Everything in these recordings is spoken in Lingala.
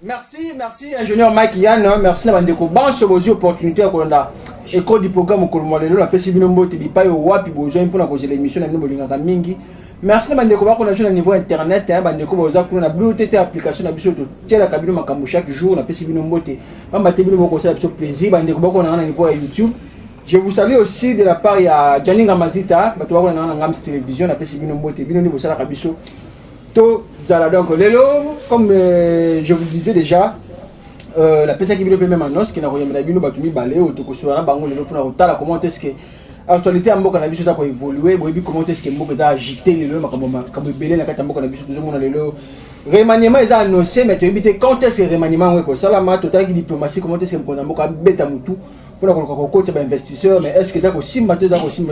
Merci ingénieur Mike Yann, merci na bandeko banso bozi opportunité kolanda école du programme kolomolelo na pesi bino mbote bipai o wapi besoin pour na kozela émission na bino bolingaka mingi. Merci na bandeko ba konation na niveau internet bandeko boza kuna na Bluetooth application na biso to tiela kabino makambo chaque jour na pesi bino mbote. Bamba te bino boko sala biso plaisir bandeko ba kona na niveau ya YouTube. Je vous salue aussi de la part ya Janinga Mazita, bato ba kona na Ngams Télévision na pesi bino mbote bino ni bosala kabiso. Donc, comme je vous le disais déjà, la personne qui veut même annonce qui n'a rien de bien, battu mi balé ou tout sur un bango le pour la comment est-ce que actualité en boka na biso ça ko évoluer, boyebi comment est-ce que mboka da agiter le comme belé na kata mboka na biso toujours le remaniement ils ont annoncé mais tu éviter quand est-ce que remaniement ouais ko salama total qui diplomatie comment est-ce que mboka mboka beta mutu pour la côté investisseur mais est-ce que da ko simba te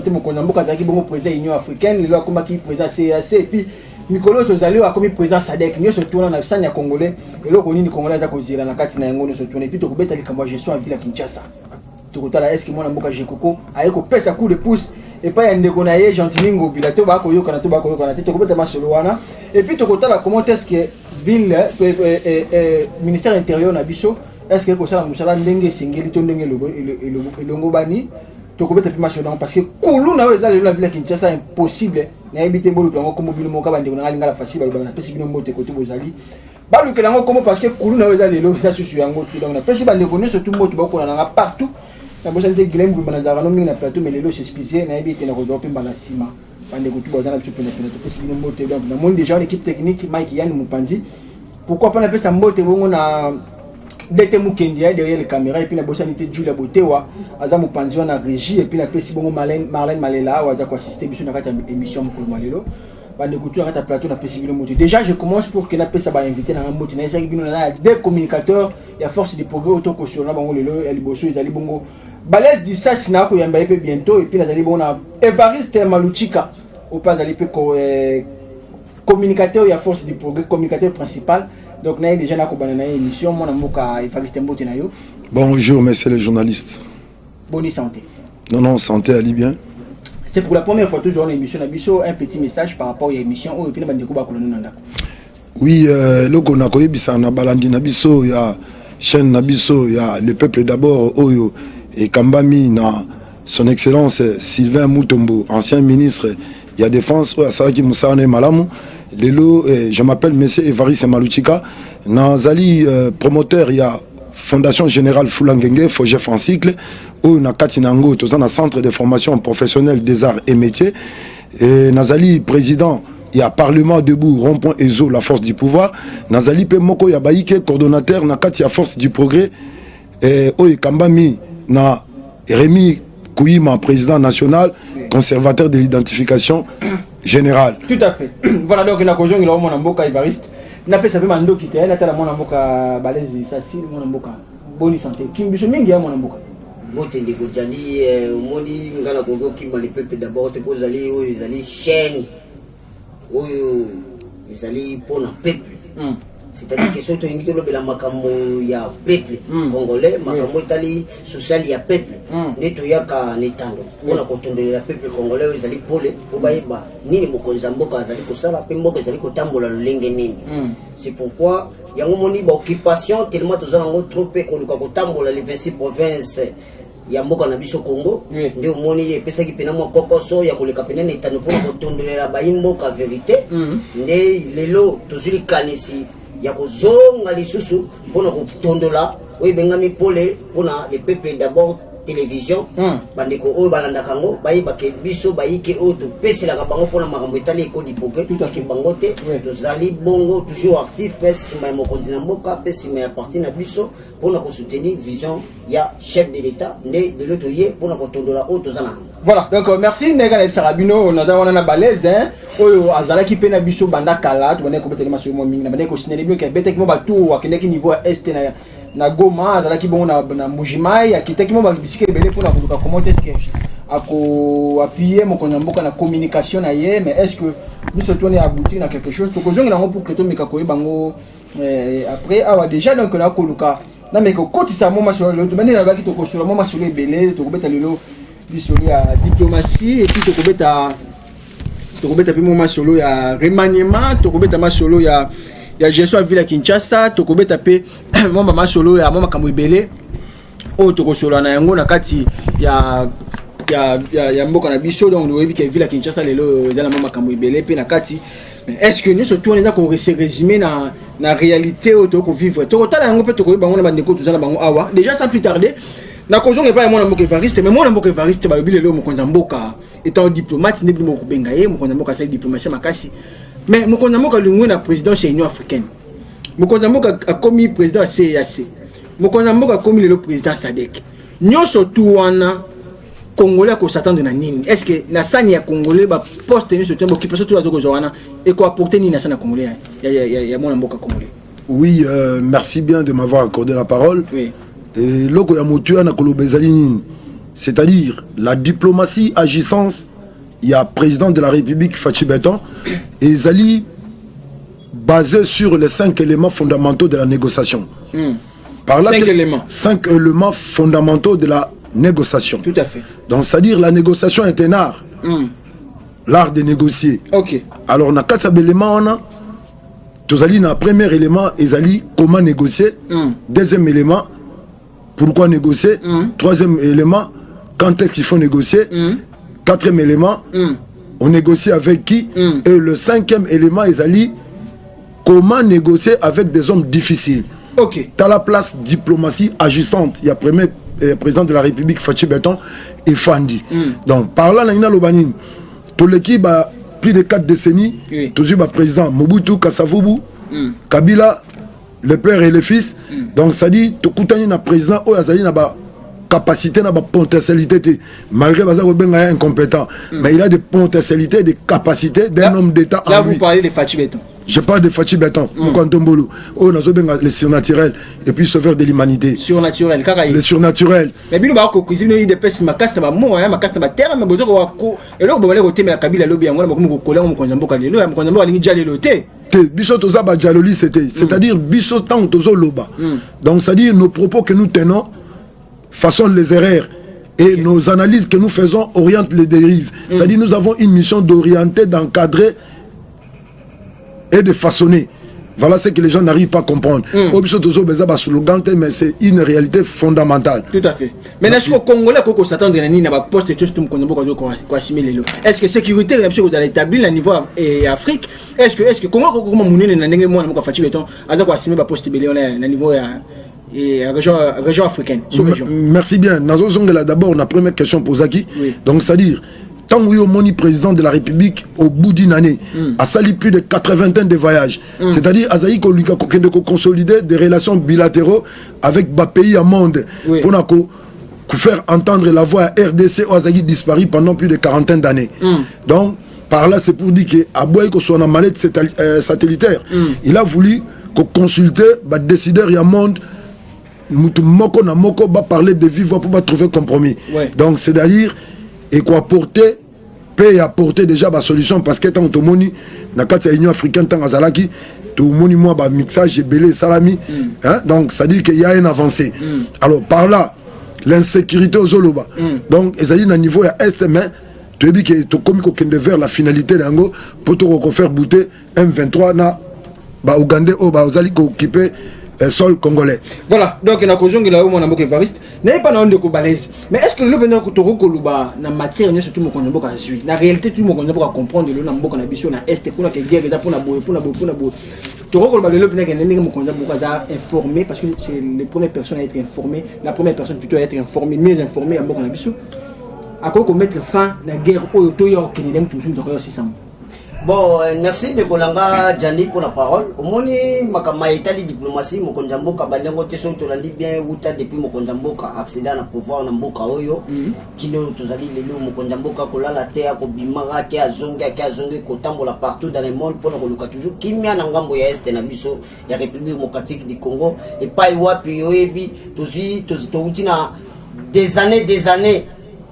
mboka mboka za ki bongo président Union africaine le comme qui président CAC et puis Nicolas Tozali a commis président Sadek, nous sommes tournés dans le Congolais, et là, on est Congolais, on a quatre nains, nous sommes tournés, puis on a comme gestion en ville à Kinshasa. Tout le temps, est-ce que moi, on a Jekoko, avec un pèse à coup de pouce, et pas un déconnaillé, gentilingo, bilato, bakoyo, kanato, bakoyo, kanato, tu peux masoloana, et puis tout le temps, comment est-ce que ville, ministère intérieur, Nabiso, est-ce que ça, Moussala, Ndenge, Singeli, Tondenge, et Longobani, parce que Koulou na weza la ville Kinshasa impossible na habiter bolu kango comme bino moka bande na linga la facile ba pesi bino mote côté bozali balu ke lango comme parce que Koulou na weza lelo ça susu yango ti donc na pesi bande ko nyonso tout moto ba ko na partout na bosali te Guilhem bu na zara no mi na plateau mais lelo c'est spécial na habiter na ko zo pemba na sima bande ko tout bozana biso pena pena to pesi bino mote donc na monde déjà l'équipe technique Mike Yann Mupanzi pourquoi pas na pesa mote bongo na Dete Mukendi derrière les caméras et puis la bossanité Julia Botewa aza Mupanzi na régie et puis la pesi bongo Marlène Malela aza ko assister biso na kata émission ko malelo bande kutu na kata plateau na pesi bino moto déjà je commence pour que na pesa ba inviter na moto na esa bino na des communicateurs ya force de progrès auto caution na bango lelo el bosso ezali bongo balèze di ça sina ko yamba pe bientôt et puis nazali bongo na Evariste Maluchika au pas ali pe communicateur ya force de progrès communicateur principal. Donc, nous avons déjà une émission. Bonjour, messieurs les journalistes. Bonne santé. Non, santé, allez bien. C'est pour la première fois toujours une émission. Un petit message par rapport à l'émission. Oui, le Gonakoye Bissana Balandi Nabiso, il y a chaîne Nabiso, il y a le peuple d'abord, Oyo et Kambami, son excellence Sylvain Moutombo, ancien ministre. Il y a défense, Saraki Moussane Malamou. Lelo, je m'appelle Monsieur Evariste Maluchika. Nazali promoteur, il y a Fondation Générale Foulangenge, Fogef en cycle, où na Katinango, tout ça, dans centre de formation professionnelle des arts et métiers. Et Nazali président, il y a Parlement debout, Rond-Point Ezo, la force du pouvoir. Nazali Pemoko Yabaïke, coordonnateur, na Katia force du progrès. Et Oye Kambami, na Rémi Kouyima, président national, conservateur de l'identification général. Tout à fait. Voilà donc la caution il a mon amboka Evariste. N'a pas sabé mando qui était là tala mon amboka balèze ça si mon amboka. Bonne santé. Kimbiso mingi ya mon amboka. Bote ndiko jali moni ngana kongo kimba le peuple d'abord te pose ali o izali chaîne. Oyo izali pour na peuple. C'est-à-dire que surtout une de la makambo ya peuple congolais, makambo itali social ya peuple. Neto yaka netando. Pona kotondela la peuple congolais izali pole po bayeba nini mokonza mboka azali kosala pe mboka ezali kotambola lolenge nini. C'est pourquoi yango moni ba occupation tellement tozala ngo trop pe koluka kotambola les 26 provinces ya mboka na biso Congo ndio moni epesa ki pena mo kokoso ya koleka pena netando pona kotondelela ba mboka vérité. Nde lelo tozuli kanisi ya kozonga lisusu pona kotondola oyo bengami pole pona le peuple d'abord télévision bandeko oyo balanda kango bayeba ke biso bayike oyo topeselaka bango pona makambo etali ekodi progrès tutaki bango te tozali bongo toujours actif pe nsima ya mokonzi na mboka pe nsima ya parti na biso pona kosoutenir vision ya chef de l'état nde lelo toye pona kotondola oyo toza na voilà donc merci nega na Sarabino naza wana na balèze oyo azalaki pe na biso banda kala to bana ko beteli maso mo mingi na bana ko sinele bien ke beteki mo batu akendeki niveau est na Goma azalaki bongo na Mujimai akiteki mo bisike belé pour na koluka comment est-ce que ako appuyer mon konamboka na communication na ye mais est-ce que nous se tourner aboutir na quelque chose to kozonga na pour que to meka ko bango après awa déjà donc na koluka na meka kotisa mo masolo le to bana na baki to kosula mo masolo belé to ko beteli lo bisoli ya diplomatie et puis to ko beta pe mo masolo ya remaniement to ko beta masolo ya ya gestion ya ville ya Kinshasa tokobeta pe mwa masolo ya mwa makambo ebele oyo tokosola na yango na kati ya mboka na biso donc oyebi ke ville ya Kinshasa lelo ezala mwa makambo ebele pe na kati est-ce que nous surtout on eza ko résumer na réalité oyo toko vivre tokotala yango pe tokoyeba bango na bandeko tozana bango awa déjà sans plus tarder na kozonga pa ya mwana mboka Evariste mais mwana mboka Evariste balobi lelo mokonza mboka étant diplomate ne bimo kubenga ye mokonza mboka sa diplomatie makasi mais mokonza mboka lungwe na président chez Union africaine mokonza mboka a commis président CEAC mokonza mboka a commis le président SADC nyonso tu wana Congolais ko s'attendre na nini est-ce que na sani ya Congolais ba poste ni surtout occupation tout azo ko joana et ko apporter ni na sana Congolais ya mwana mboka Congolais. Oui, merci bien de m'avoir accordé la parole. Oui. Loko ya motua na kolobezali nini, c'est-à-dire la diplomatie agissance, il y a président de la République Fachi Beton et Zali basé sur les 5 éléments fondamentaux de la négociation. Par là, 5 éléments fondamentaux de la négociation. Tout à fait. Donc c'est-à-dire la négociation est un art. L'art de négocier. OK. Alors on a 4 éléments on a Tozali na premier élément ezali comment négocier. Deuxième élément pourquoi négocier. Troisième élément quand est-ce qu'il faut négocier. Quatrième élément on négocie avec qui. Et le 5e élément ezali comment négocier avec des hommes difficiles. OK. Dans la place diplomatie agissante, il y a premier président de la République Fachi Beton et Fandi. Donc par là na lobanine tout l'équipe a plus de 4 décennies. Toujours président Mobutu Kasavubu, Kabila, le père et le fils. Donc ça dit tout koutani na président o azali na ba capacité na ba potentialité malgré bazako benga incompétent mais il a des potentialités des capacités d'un homme d'état en lui. Là vous parlez de Fachi Beton. Je parle de Fachi Beton, Moukantombolo. Oh, nous avons le surnaturel et puis sauveur de l'humanité. Surnaturel, le surnaturel. Mais bien, nous avons cuisine des pêches, ma casse, ma mot, ma casse, ma terre, mais vous avez et là, vous allez au thème la Kabila lobby, on va vous coller, on va vous coller, on va vous aller le thé. Biso toza ba jaloli c'était, c'est-à-dire biso tant tozo loba. Donc c'est-à-dire nos propos que nous tenons façonnent les erreurs. Et nos analyses que nous faisons orientent les dérives. C'est-à-dire nous avons une mission d'orienter, d'encadrer et de façonner. Voilà ce que les gens n'arrivent pas à comprendre. Mais c'est une réalité fondamentale. Tout à fait. Mais est-ce que le Congolais s'attend à poste est-ce que sécurité vous allez établir à niveau Afrique? Est-ce que comment région africaine? Merci bien. D'abord, la première question posée. Donc, c'est-à-dire, tant que le président de la République, au bout d'une année, a sali plus de 80 de voyages. C'est-à-dire, Azaï a consolider des relations bilatérales avec les pays au monde pour faire entendre la voix à RDC où Azaï disparu pendant plus de 40 d'années. Donc, par là, c'est pour dire qu'Abouaï, qu'on soit en mallette satellitaire, il a voulu consulter les décideurs du monde. Moko na moko va parler de vivre pour trouver compromis. Donc, c'est-à-dire, et quoi apporter peut apporter déjà la solution parce que tant que moni na kati Union africaine tant azalaki tout moni moi ba mixage belé salami hein donc ça dit qu'il y a une avancée. Alors par là l'insécurité aux Zoloba donc ezali na niveau ya est mais tu dis que to komi ko kende vers la finalité dango pour to faire bouter M23 na ba Ougandais au ba ozali ko occuper sol congolais. Voilà, donc on a causé que là où mon amour Evariste n'est pas dans de balèze. Mais est-ce que le venant que tu recoluba na matière ne surtout mon conjombo à jouer. La réalité tout mon conjombo à comprendre le nambo qu'on a biso na est pour la guerre pour la boue. Tu recoluba le venant que n'est mon conjombo à informer parce que c'est les premières personnes à être informées, la première personne plutôt à être informée, mieux informée à mon biso. À quoi mettre fin à la guerre au toyo au Kenya tout de suite. Bon, merci de Kolanga Djani pour la parole. Au moni makama Italie diplomatie mokonjamboka balengo teso tolandi bien wuta depuis mokonjamboka accident na pouvoir na mboka oyo kino tozali lelo mokonjamboka kolala te akobimaka te azongi kotambola partout dans le monde pour koluka toujours kimia na ngambo ya est na biso ya République démocratique du Congo et pas wapi oyebi tozi na des années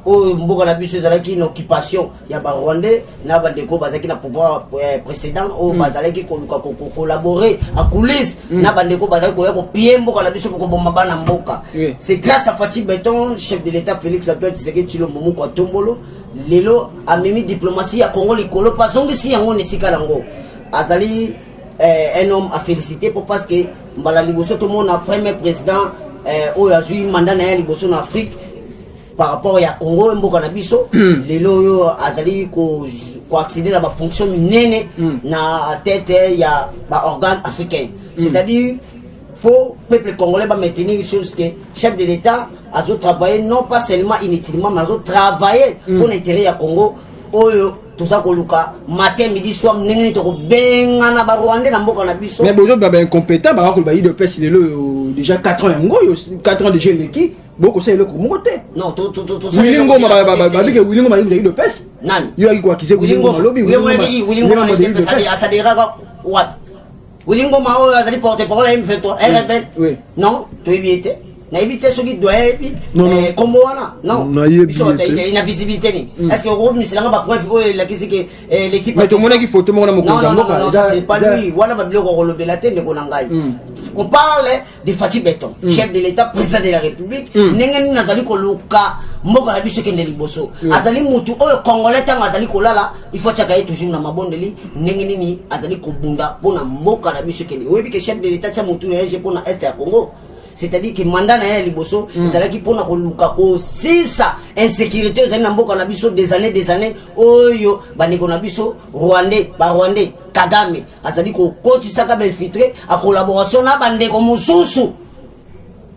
au mboka na biso ezalaki une occupation ya ba Rwandais na bandeko bazaki na pouvoir précédent au bazalaki koluka collaborer en coulisses na bandeko bazalaki ko ya ko pie mboka na biso ko bomba bana mboka. C'est grâce à Fachi Beton chef de l'état Félix Antoine Tshisekedi Tshilombo Momuko Tombolo lelo amemi diplomatie ya Congo likolo pa zongi si yango nesika nango azali un homme à féliciter pour parce que mbala liboso tout le monde a premier président où a joué mandat na liboso en Afrique par rapport à Congo mboka na biso lelo yo azali ko accéder à la fonction nene na tête ya ba organe africain, c'est-à-dire faut peuple congolais va maintenir une chose que chef de l'État a travaillé non pas seulement inutilement mais a travaillé pour l'intérêt du Congo. Oyo tout ça koluka matin midi soir nengeni to benga na ba Rwanda na mboka na biso. Mais bozo ba incompétent ba ko ba yi de pèse lelo déjà 4 ans ngo 4 ans déjà leki boko c'est le ko moté. Non to Wilingo ba bike Wilingo ma yi de pèse. Nani? Yo yi ko akize Wilingo ma lobby Wilingo ma yi de pèse asadira what? Wilingo ma o azali porte-parole M23 rebelle. Oui. Non, to éviter. Na éviter ce qui doit être combo wana non il y a visibilité ni est-ce que Rob Misilanga ba preuve la qui c'est que les types mais tout le monde qui photo mon non c'est pas lui wana ba bilo ko lobela te ndeko nangai on parle de Fatih Béton chef de l'État président de la République nengeni nazali ko luka mboka na biso kende liboso azali mutu oyo congolais tanga azali ko lala il faut chaka toujours na mabondeli nengeni ni azali ko bunda pona mboka na biso kende oyebi que chef de l'État cha mutu ya je pona est ya Congo. C'est-à-dire que mandat na liboso ezala ki pona ko luka ko sisa insécurité ezali na mboka na biso des années oyo bandeko na biso Rwandais Kagame azali ko kotisa ka infiltré a collaboration na bandeko mususu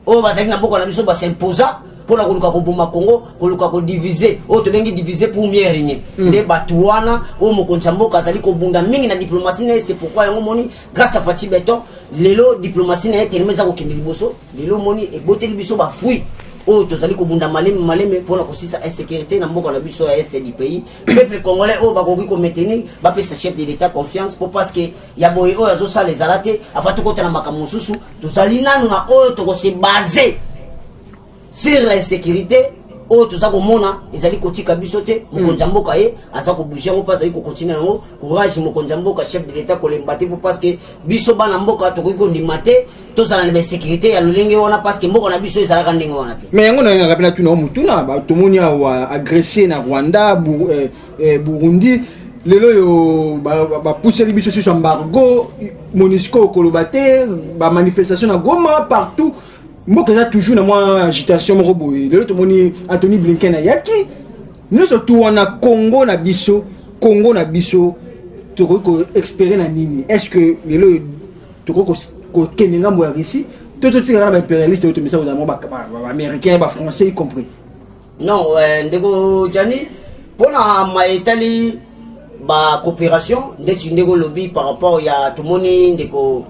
o bazali na mboka na biso ba s'imposa pour la koluka ko boma Congo koluka ko diviser o to bengi diviser pour mieux régner de batuana o mokonza mboka azali ko bunda mingi na diplomatie ne c'est pourquoi yango moni grâce à Fatih Béton lelo diplomatie na tellement za ko kende liboso lelo moni e boteli biso ba fui o to zali ko bunda maleme pour la kosisa insécurité na mboka na biso ya est du pays peuple congolais o ba ko maintenir ba pesa chef de l'État confiance pour parce que ya boy o yazo sa les alate afa to kota na makamu susu to zali nanu na o to ko se baser sur l'insécurité o tout ça ko mona ezali kotika bisote mokonza mboka ye aza ko bouger mo pas azali ko continuer ngo courage mokonza mboka chef de l'État ko lembate parce que biso bana mboka to ko ndimate to zala na sécurité ya lolenge wana parce que mboka na biso ezala ka ndenge wana te mais yango na ngapela tuna mutuna ba tomoni wa agresser na Rwanda Burundi lelo yo ba pousser biso sur embargo MONUSCO kolobate ba manifestation na Goma partout. Moi, j'ai toujours dans moi agitation mon robot. Le tout moni Anthony Blinken a yaki. Nous surtout on a Congo na biso tu ko expérer na nini. Est-ce que le tu ko kenenga mo ici tout tirana ba impérialiste tout mais ça aux américains ba français y compris. Non, ndego Jani pour na Italie ba coopération ndeko lobby par rapport ya tout moni ndeko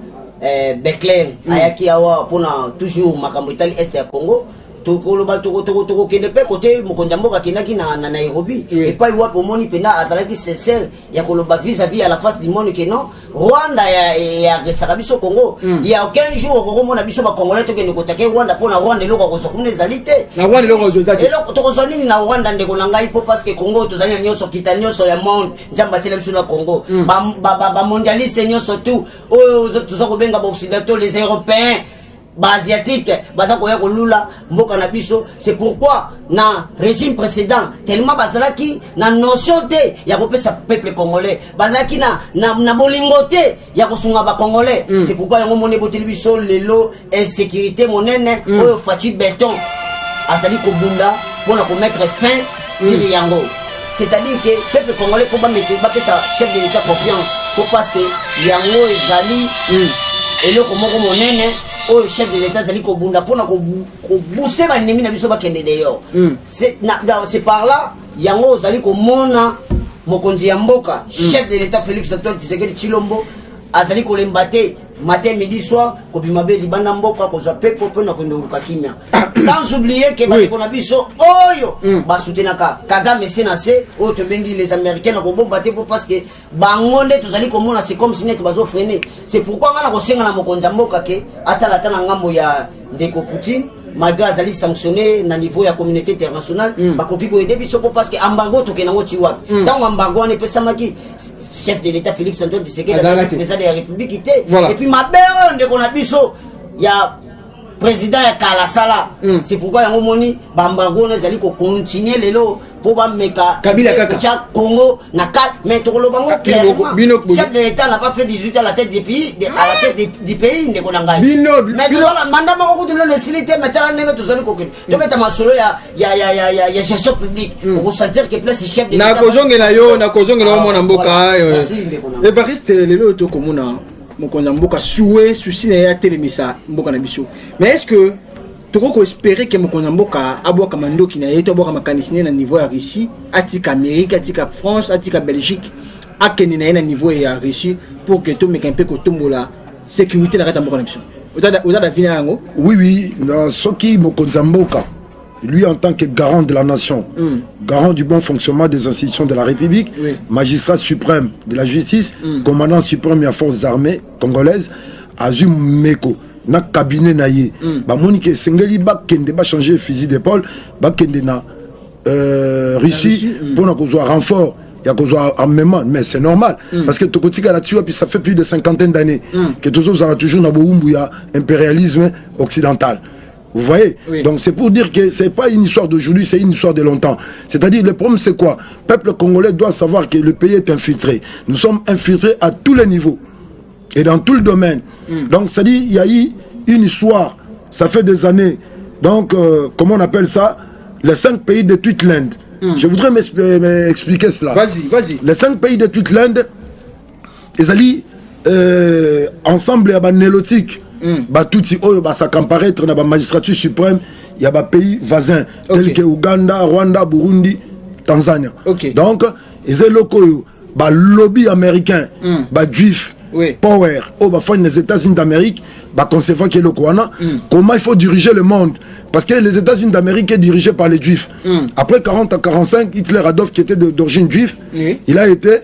Becler ayaki awa pona toujours makambo Italie est ya Congo tokoloba toko kende pe côté mokonza mboka kinaki na Nairobi et pas iwa pomoni pena azalaki sincère ya koloba vis-à-vis à la face du monde que non Rwanda ya resaka biso Congo il y a aucun jour ko mona biso ba congolais to kende kotake Rwanda pona Rwanda loko ko sokune zalité na Rwanda loko zozaki eloko to ko nini na Rwanda ndeko nanga ipo parce que Congo to zanya nyoso kita nyoso ya monde njamba tele biso na Congo ba mondialiste nyoso tout o to zo ko benga ba occidentaux les européens asiatique baza koya kolula mboka na biso. C'est pourquoi na régime précédent tellement bazalaki na notion te ya kopesa peuple congolais bazalaki na bolingote ya kosunga ba congolais. C'est pourquoi yango moni boteli biso lelo insécurité monene oyo Fatih Béton azali ko bunda pour na ko mettre fin sur yango. C'est-à-dire que peuple congolais faut pas mettre ba pesa chef de l'État confiance pour parce que yango ezali eloko moko monene au chef de l'État zali ko bunda pona ko booster ba nemi na biso ba kende d'ailleurs. C'est par là yango zali ko mona mokonzi ya mboka chef de l'État Félix Antoine Tshisekedi Tshilombo azali ko lembate matin midi soir ko bimabe libanda mboka ko za pepo pona ko ndoluka kimia. Sans oublier que ba ko na biso oyo ba soutenaka Kagame senase o to bengi les américains na ko bombarder pour parce que bangonde to zali ko mona c'est comme si net bazo freiner. C'est pourquoi ngana ko senga na mokonzi ya mboka ke atala tana ngambo ya ndeko Poutine malgré azali sanctionné na niveau ya communauté internationale bakoki ko aider biso parce que embargo to kenango ti wapi tant embargo ne pesa maki chef de l'État Félix Antoine Tshisekedi président de la République était et puis mabeo ndeko na biso ya président ya Kalasala. C'est pourquoi yango moni bambago na zali ko continuer lelo pour ba meka Kabila kaka Congo na 4 mais to lo bango clairement. Chef de l'État n'a pas fait 18 à la tête du pays, à la tête du pays ndeko na ngai. Mais to manda mako de le silité metala ndenge to zali ko kene. To meta masolo ya gestion publique. Pour sentir que place chef de l'État. Na kozongela yo na kozongela mo na mboka. Evariste lelo to komuna mokonza mboka soué souci na ya telemisa mboka na biso. Mais est-ce que tu peux espérer que mokonza mboka aboka mandoki na yeto aboka makanisine na niveau ya Russie, atika Amérique, atika France, atika Belgique, akeni na niveau ya Russie pour que to mekampe ko tombola sécurité na kata mboka na biso. Oza da vina yango? Oui, na soki mokonza mboka lui en tant que garant de la nation, garant du bon fonctionnement des institutions de la République, magistrat suprême de la justice, commandant suprême des forces armées congolaises, Azum Meko, na cabinet naïe, ba monique sengeli ba kende ba changer fusil d'épaule, ba kende na Russie pour na kozwa renfort. Il y a besoin armement, mais c'est normal parce que Tokotika là-dessus, puis ça fait plus de 50 d'années que tous autres ont toujours un impérialisme occidental. Vous voyez? Donc c'est pour dire que c'est pas une histoire d'aujourd'hui, c'est une histoire de longtemps. C'est-à-dire le problème c'est quoi? Le peuple congolais doit savoir que le pays est infiltré. Nous sommes infiltrés à tous les niveaux et dans tout le domaine. Donc c'est-à-dire il y a eu une histoire, ça fait des années. Donc comment on appelle ça? Les 5 pays de toute l'Inde. Je voudrais m'expliquer cela. Vas-y. Les 5 pays de toute l'Inde, ils allaient ensemble à Nélotique. Tout ça comparaître dans la magistrature suprême, il y a des pays voisins tels que Ouganda, Rwanda, Burundi, Tanzanie. Donc, ils ont le lobby américain, juif, power, les États-Unis d'Amérique, concevoir que le Kouana, comment il faut diriger le monde. Parce que les États-Unis d'Amérique est dirigé par les juifs. Après 40 à 45, Hitler Adolf, qui était d'origine juive, il a été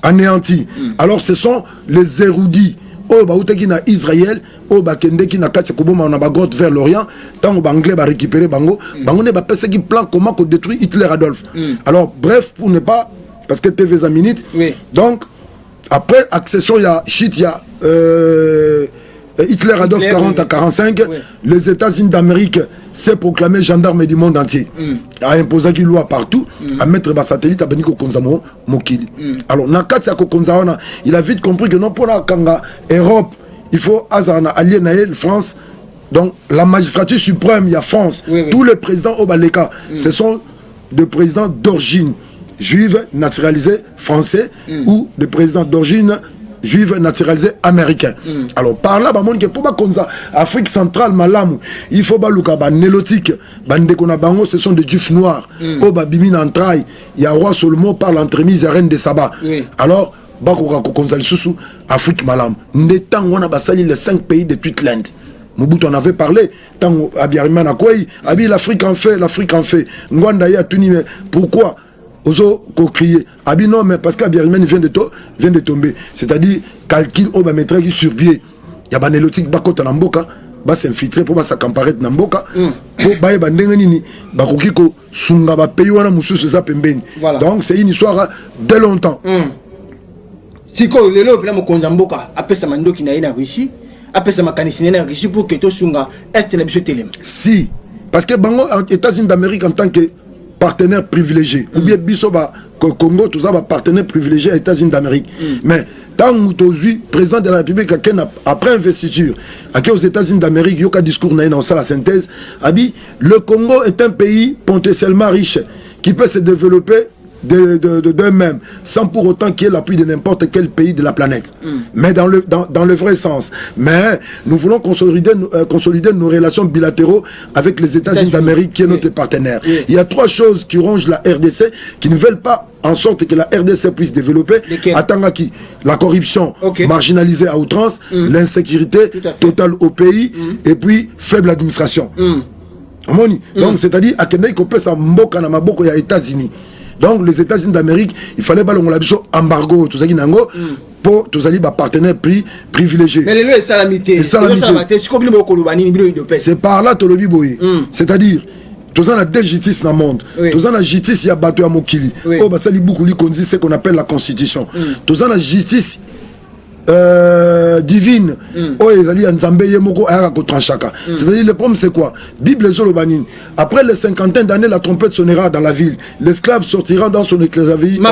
anéanti. Alors ce sont les érudits. Na Israël, Kende na Katia Koboma on a grotte vers l'Orient, tant que Anglais va récupérer Bango, Bango ne va pas qui plan comment qu'on détruit Hitler Adolf. Alors bref, pour ne pas, parce que TV a minute, donc après accession il y a shit, il y a Hitler Adolf 40 à 45, les États-Unis d'Amérique s'est proclamé gendarme du monde entier, a imposé une loi partout, à mettre des satellites à Beniko Konzamo Mokili. Alors, Nakatia Konzawana, il a vite compris que non pour la Kanga, Europe, il faut allier Naël, France. Donc, la magistrature suprême, il y a France. Tous les présidents au Baleka, ce sont des présidents d'origine juive naturalisés français ou des présidents d'origine juive naturalisé américain. Alors par là, pour Afrique centrale, Malamu, il faut que Nélotique, ce sont des juifs noirs. Au Babimi Nantraï, il y a roi Solomon par l'entremise à Reine de Saba. Alors, Afrique Malam. On a basali les 5 pays de toute l'Inde. Mobutu en avait parlé. Tant Abiyarimana Kouei, l'Afrique en fait, l'Afrique en fait. Ngwanda Tuni, pourquoi? Ozo crier abi non mais parce qu'Abiyarimane vient de tomber, c'est-à-dire calcul au mettre sur pied, il y a banélotique bakota na mboka ba s'infiltrer pour ba s'accaparer na mboka pour ba ndenge nini ba kokiko sunga ba pays wana mususu za pembeni. Donc c'est une histoire de longtemps. Siko lelo pela mokonza mboka apesa mandoki na ina Russie, apesa makanisine na Russie pour que to sunga est na biso telema. Si parce que bango États-Unis d'Amérique en tant que partenaire privilégié ou bien Bisoba Congo tout ça va partenaire privilégié aux États-Unis d'Amérique. Mais tant que président de la République après investiture aux États-Unis d'Amérique il y a un discours dans la synthèse le Congo est un pays potentiellement riche qui peut se développer d'eux-mêmes sans pour autant qu'il y ait l'appui de n'importe quel pays de la planète, mais dans le vrai sens. Mais nous voulons consolider nos relations bilatéraux avec les États-Unis d'Amérique qui est notre partenaire. Il y a 3 choses qui rongent la RDC qui ne veulent pas en sorte que la RDC puisse développer. Atangaki, la corruption marginalisée à outrance, l'insécurité totale au pays et puis faible administration. Donc c'est-à-dire à Kenya qu'on peut sa mboka na maboko ya États-Unis. Donc les États-Unis d'Amérique, il fallait pas l'embargo embargo tout ça qui nango pour tous les partenaires privilégiés. Mais les salamité. C'est par là tolobi boy. C'est-à-dire tous la justice dans le monde. Tous la justice il y a bateau à Mokili. Oh bah ça li beaucoup li conduit ce qu'on appelle la constitution. Tous la justice divine oh ezali ya nzambe ye moko ayaka kotranchaka. C'est-à-dire le problème c'est quoi? Bible zolobanine. Après les 50 d'années la trompette sonnera dans la ville. L'esclave sortira dans son esclavagisme.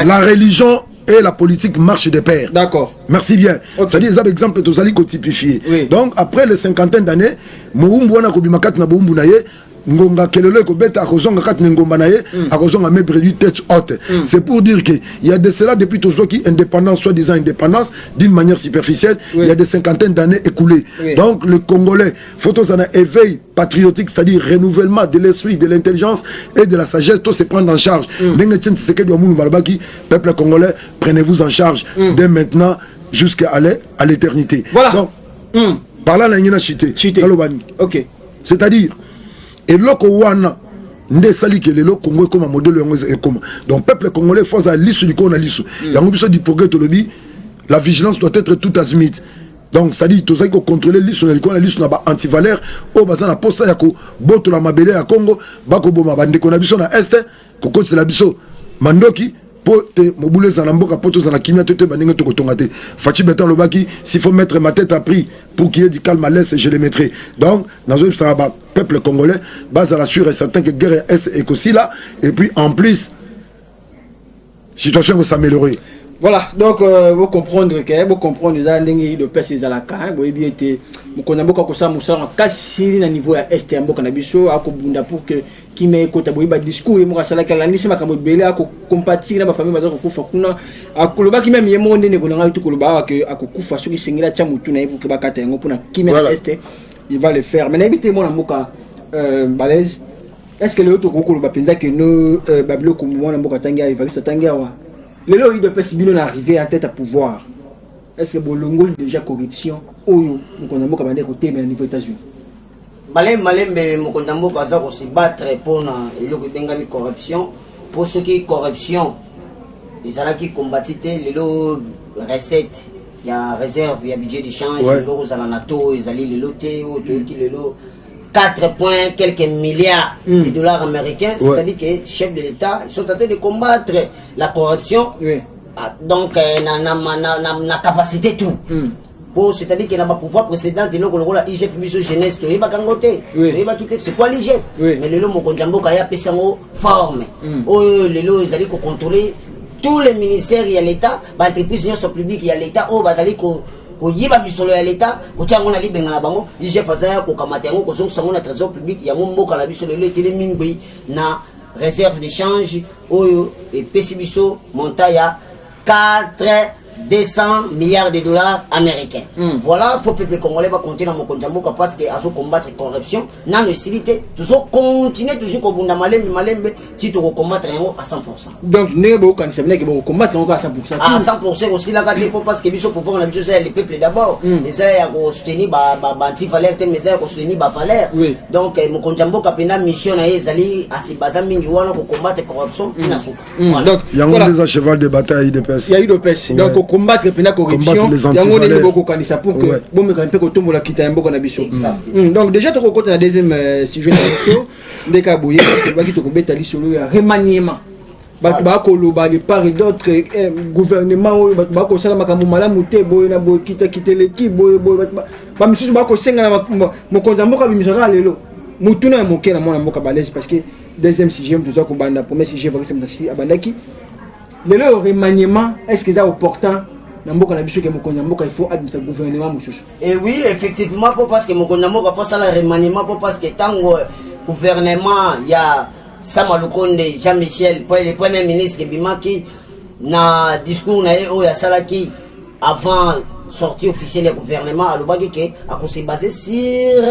La religion et la politique marchent de pair. D'accord. Merci bien. Okay. C'est-à-dire ça exemple tous allez typifier. Oui. Donc après les 50 d'années, moumbu wana kobimakat na boumbu na ye ngonga kelelo ko beta akozonga kat ngomba na ye akozonga me produit tête haute. C'est pour dire que il y a de cela depuis toujours qui indépendance soit disant indépendance d'une manière superficielle, il y a des cinquantaines d'années écoulées. Donc le Congolais photos en a éveil patriotique, c'est-à-dire renouvellement de l'esprit, de l'intelligence et de la sagesse, tout se prendre en charge. Peuple congolais, prenez-vous en charge dès maintenant jusqu'à l'éternité. Voilà. Donc par là la chité. OK. C'est-à-dire et loko wana nde sali ke lelo Congo comme modèle yango comme donc peuple congolais faut à lisu du kona lisu yango biso di progrès to lobi la vigilance doit être tout azimut. Donc ça dit tout ça qu'il contrôler lisu na likona lisu na ba antivaleur o bazana posa ya ko boto la mabele ya Congo bako boma bande ko na biso na est ko kotse la biso mandoki pote mobule zanamboka poto zana kimia tete baninga to kotongate fachi betan lobaki s'il faut mettre ma tête à prix pour qu'il y ait du calme à l'est je le mettrai. Donc dans le peuple congolais base à la sûr et certain que guerre est aussi là et puis en plus situation va s'améliorer. Voilà, donc vous comprendre que vous comprendre les années de pèse les alaka, vous bien été vous connaissez beaucoup ça musa en kasi na niveau ya est ya mboka na biso akobunda pour que qui me kota boyiba discours et moi ça la kala nisema kamo belé ako compatir na ba famille bazako kufa kuna akoloba ki même yemo ndene konanga itu koloba que akokufa soki sengela cha mutu na pour que bakata yango pona qui me est il va le faire mais n'habitez moi na mboka balèze est-ce que le autre koloba penza que nous bablo comme moi na mboka tangia il va que ça tangia wa les lois de Pessibino arrivé à tête à pouvoir. Est-ce que Bolongo déjà corruption ou Mokondambo a bandé côté mais au niveau États-Unis? Malembe Mokondambo Kaza aussi battre pour le corruption pour ceux qui corruption ils allaient qui combattent les lots recettes il y a réserve il y a budget d'échange les lots aux alanato ils allaient les loter ou qui les lots 4 points quelques milliards de dollars américains, c'est-à-dire que chefs de l'État sont en train de combattre la corruption. Donc na capacité tout. Pour c'est-à-dire qu'il n'a pas pouvoir précédent de l'eau la IGF biso jeunesse to yeba kangote. Yeba quitter c'est quoi l'IGF? Mais le lomo konjambo kaya pesa ngo forme. Oh le lo ils allaient contrôler tous les ministères il y a l'État, ba entreprise non publique il y a l'État oh bazali ko oyiba misolo ya l'État kotiango na libenga na bango IGF azaya ko kamata yango ko zongo na trésor public yango mboka la biso le tele mingbi na réserve d'échange oyo et pesibiso montaya 200 milliards de dollars américains. Voilà, il faut que le Congolais va continuer dans mon conjambo parce qu'il a combattre la corruption. Dans le civité, toujours continuer toujours au Bunda Malembe, si tu combattre à 100%. Donc, nous devons combattre à 100%. À 100% aussi, là, parce que nous sommes pouvoir les peuples d'abord. Les airs à soutenir anti-valeur, mais airs à soutenir valeur. Donc, mon conjambo capena mission à Ezali, à ces bazars mingiwana pour combattre la corruption. Donc, il y a des cheval de bataille de peste. Il y a eu de peste. Donc, combattre la corruption, il y a beaucoup de ça pour que bon me quand on la quitte un peu qu'on a biso. Donc déjà tu côté la deuxième sujet de Kabouye, qui te combattre ali sur le remaniement. Ba ko loba de part et d'autre gouvernement ba ko sala makambo malamu te boy na boy quitter l'équipe boy ba misusu ba ko senga na mo konza mboka bimisaka lelo. Mutuna moke na mona mboka balèze parce que deuxième sujet tu dois ko banda premier sujet va que c'est abandaki. Le remaniement, est-ce que c'est opportun dans il faut administrer le gouvernement? Et oui, effectivement, parce que mon gouvernement faut ça le remaniement, parce que tant que gouvernement, il y a Samaloukonde, Jean-Michel, le premier ministre Bimaki, na discours na il y a Salaki avant sortie officielle du gouvernement à l'obagi à se baser sur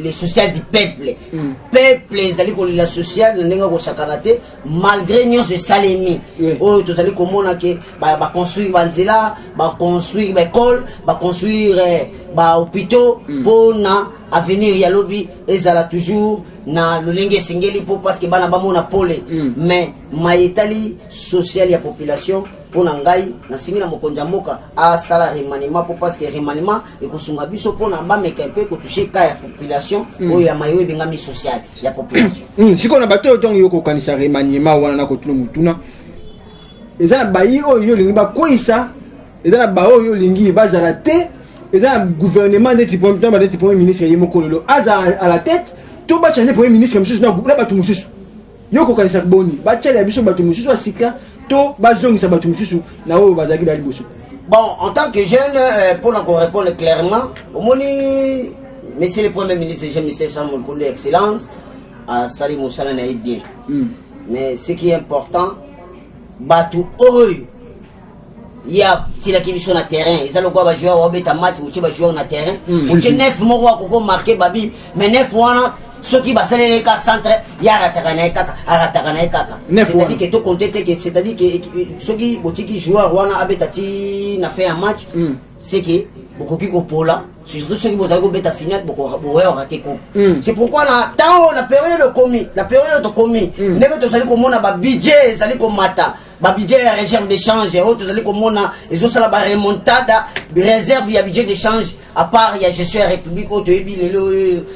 les social du peuple. Peuple les alliés pour la sociale n'enga ko sakanate malgré nous ce salemi. Oh tous alliés comme on a que ba construire banzela, ba construire école, ba construire ba hôpitaux pour na avenir ya lobby ezala toujours na lolenge singeli pour parce que bana ba mona pole mais maitali social ya population pour ngai na simila mokonja mboka a sala remaniement pour parce que remaniement et ko sunga biso pour na ba meka peu ko toucher ka ya population o ya mayo bengami social ya population siko na bato tongi yoko kanisa remaniement wana na ko tunu mutuna ils ont bailli oyo lingi ba koisa, ils ont ba oyo lingi bazala te, ils ont gouvernement des premier ministre Yemo Kololo aza à la tête, tout ba changer premier ministre monsieur na ba tu monsieur. Yo ko kanisa boni, ba chele biso ba tu monsieur asika, to ba zongi ba tu monsieur na oyo bazaki dali boso. Bon, en tant que jeune, pour encore répondre clairement, au moni, monsieur le Premier ministre, Jean-Michel Samoulkonde, excellence, à Sali Moussala n'a bien. Mais ce qui est important, Batou Oy, il y a la question sur le terrain, ils ont quoi jouer au bêta match, ou tu vas jouer sur le terrain. Ou 9 mois qu'on marqué Babi, mais 9 mois. Ceux qui basent les cas centre, il y a Ratakana Kaka. C'est-à-dire que tout compte, c'est-à-dire que ceux qui jouent à Rwanda, Abetati, n'a fait un match, c'est que beaucoup qui pour là, surtout ceux qui vont aller à finale, beaucoup raté. C'est pourquoi la période de commis, n'est pas tout comme on a budget, ça comme matin. Budget réserve d'échange, autres allez comme on a, ils ont ça la remontada, réserve il y a budget d'échange, à part il y a gestion de la République,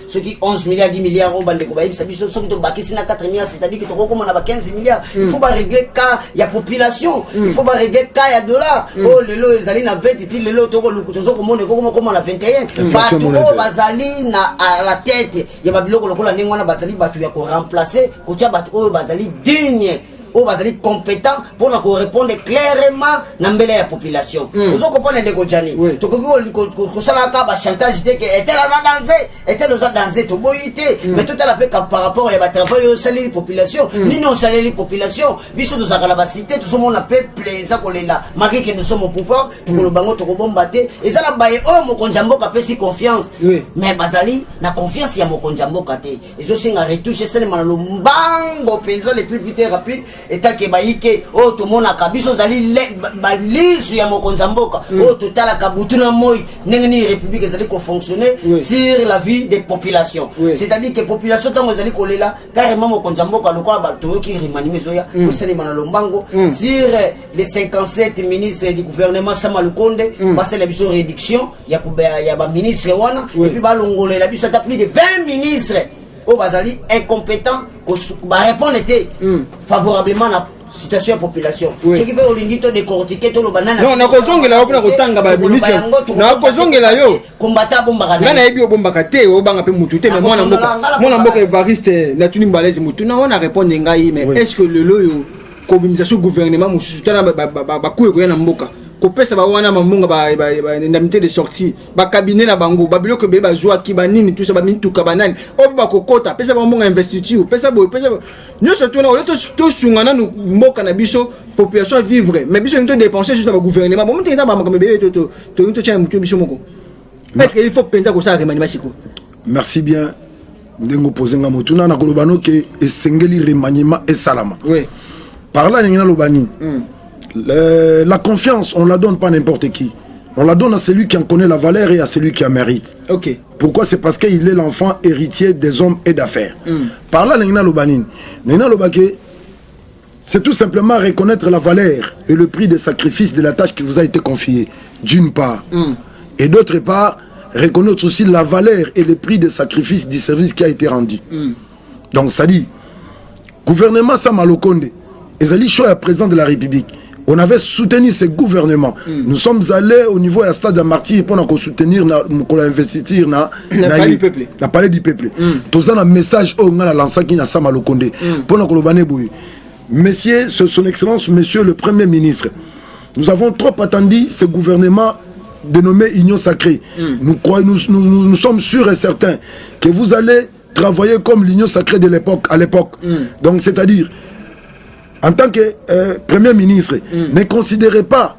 ceux qui 11 milliards, 10 milliards, au bande de Kobaïb, ceux qui ont baqué 4 milliards, c'est-à-dire que tu comme on a 15 milliards, il faut pas régler cas, il y a population, il faut pas régler cas, il y a dollars, oh les lots, ils allaient na 20, ils les lots, comme on a 21, partout, oh, Bazali à la tête, il y a Babylon, la Nengwana Bazali, Batu, il y a remplacer, Koutia Batu, oh, Bazali, digne. Ou bazali compétent pour nous répondre clairement dans la population. Vous comprenez les Godjani. Tu comprends ça là chantage était là danser tout boité mais tout à la fait par rapport à travail au salaire de population ni non salaire de population biso nous avons la cité tout le monde a peuple ça qu'on est là malgré que nous sommes au pouvoir tout le bango tout bombarder et ça la baye oh mon konjambo ka pesi confiance mais bazali na confiance ya mon konjambo kate et je sais nga retoucher seulement le mbango penzo les plus vite et rapide et tant que baïke oh tout le monde a kabiso zali balise ya mokonza mboka oh total kabutuna moy nengeni république zali ko fonctionner sur la vie des populations c'est-à-dire que population tango zali ko lela carrément mokonza mboka lokwa ba to ki rimanime zoya ko sene manalo mbango sur les 57 ministres du gouvernement Samalukonde passer la biso réduction ya ba ministre wana et puis ba longolela biso ta plus de 20 ministres au bazali incompétent ba répondre était favorablement à la situation de la population. Ce qui fait au lindito décortiquer tout le banana. Non, na kozongela opena kotanga ba ministre. Na kozongela yo. Combattant bombaka. Na ebi obombaka te obanga pe mutu te mais mwana mboka Evariste na tuni mbalaise mutu na wana répondre ngai mais est-ce que le loyo communication gouvernement mususu tana ba kuye ko yana mboka kopesa ba wana mamunga ba indemnité de sortie ba cabinet na bango ba biloko be ba joa ki ba nini tout ça ba mintu ka banani o ba kokota pesa ba monga investiture pesa nyo surtout na to sungana no mboka na biso population vivre mais biso nto dépenser juste ba gouvernement bon nto ba makambe be to tchana mutu biso moko parce qu'il faut penser ko ça remaniement siko. Merci bien ndengo posenga motuna na kolobano ke esengeli remaniement et salama oui par là ngina lobani la confiance, on ne la donne pas à n'importe qui. On la donne à celui qui en connaît la valeur et à celui qui en mérite. Okay. Pourquoi? C'est parce qu'il est l'enfant héritier des hommes et d'affaires. Par là, c'est tout simplement reconnaître la valeur et le prix des sacrifices de la tâche qui vous a été confiée, d'une part. Et d'autre part, reconnaître aussi la valeur et le prix des sacrifices du service qui a été rendu. Donc, ça dit, gouvernement Samalukonde, Ezali Choya, président de la République, on avait soutenu ce gouvernement. Nous sommes allés au niveau du stade de Martyr pour soutenir, pour investir dans la palais du peuple. Tous un message au lancé qui n'a Samalukonde. Pour nous Monsieur, son excellence, monsieur le Premier ministre, nous avons trop attendu ce gouvernement dénommé Union Sacrée. Nous sommes sûrs et certains que vous allez travailler comme l'Union Sacrée de l'époque, à l'époque. Donc, c'est-à-dire, en tant que Premier ministre, ne considérez pas